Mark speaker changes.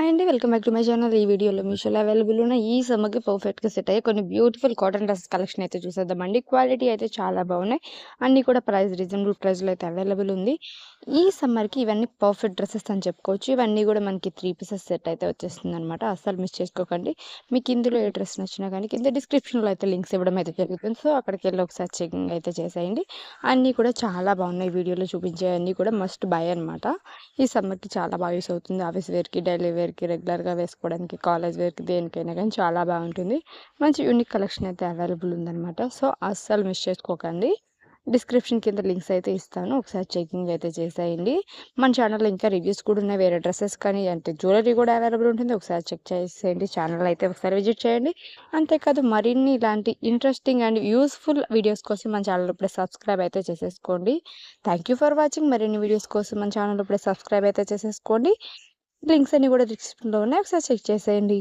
Speaker 1: Hi అండి. Welcome back to my channel. ఈ వీడియోలో మీషోలో అవైలబుల్ ఉన్న ఈ సమ్మర్‌కి పర్ఫెక్ట్‌గా సెట్ అయ్యే కొన్ని బ్యూటిఫుల్ కాటన్ డ్రెసెస్ కలెక్షన్ అయితే చూసేద్దామండి. క్వాలిటీ అయితే చాలా బాగున్నాయి. అన్నీ కూడా రీజనబుల్ ప్రైస్‌లో అయితే అవైలబుల్ ఉంది. ఈ సమ్మర్‌కి ఇవన్నీ పర్ఫెక్ట్ డ్రెసెస్ అని చెప్పుకోవచ్చు. ఇవన్నీ కూడా మనకి 3 పీసెస్ సెట్ అయితే వచ్చేస్తుందనమాట. అస్సలు మిస్ చేసుకోకండి. మీకు ఇందులో ఏ డ్రెస్ నచ్చినా కానీ కింద డిస్క్రిప్షన్‌లో అయితే లింక్స్ ఇవ్వడం అయితే జరుగుతుంది. సో, అక్కడికెళ్ళి ఒకసారి చెకింగ్ అయితే చేసేయండి. అన్నీ కూడా చాలా బాగున్నాయి. వీడియోలో చూపించే అన్నీ కూడా మస్ట్ బై అనమాట. ఈ సమ్మర్‌కి చాలా బాగా యూస్ అవుతుంది. ఆఫీస్ వేర్‌కి, డైలీ వేర్‌కి, రెగ్యులర్‌గా వేసుకోవడానికి, కాలేజ్ వేర్‌కి దేనికైనా కానీ చాలా బాగుంటుంది. మంచి యూనిక్ కలెక్షన్ అయితే అవైలబుల్ ఉందనమాట. సో, అస్సలు మిస్ చేసుకోకండి. డిస్క్రిప్షన్ కింద లింక్స్ అయితే ఇస్తాను. ఒకసారి చెకింగ్ అయితే చేసేయండి. మన ఛానల్‌లో ఇంకా రివ్యూస్ కూడా ఉన్నాయి. వేరే డ్రెసెస్ కానీ అంటే జ్యువెలరీ కూడా అవైలబుల్ ఉంటుంది. ఒకసారి చెక్ చేసేయండి. ఛానల్ అయితే ఒకసారి విజిట్ చేయండి. అంతేకాదు మరిన్ని ఇలాంటి ఇంట్రెస్టింగ్ అండ్ యూస్‌ఫుల్ వీడియోస్ కోసం మన ఛానల్ ఇప్పుడే సబ్స్క్రైబ్ అయితే చేసేసుకోండి. Thank you for watching. మరిన్ని వీడియోస్ కోసం మన ఛానల్ ఇప్పుడే సబ్స్క్రైబ్ అయితే చేసేసుకోండి. లింక్స్ అన్నీ కూడా డిస్క్రిప్షన్‌లో ఉన్నాయి. ఒకసారి చెక్ చేసేయండి.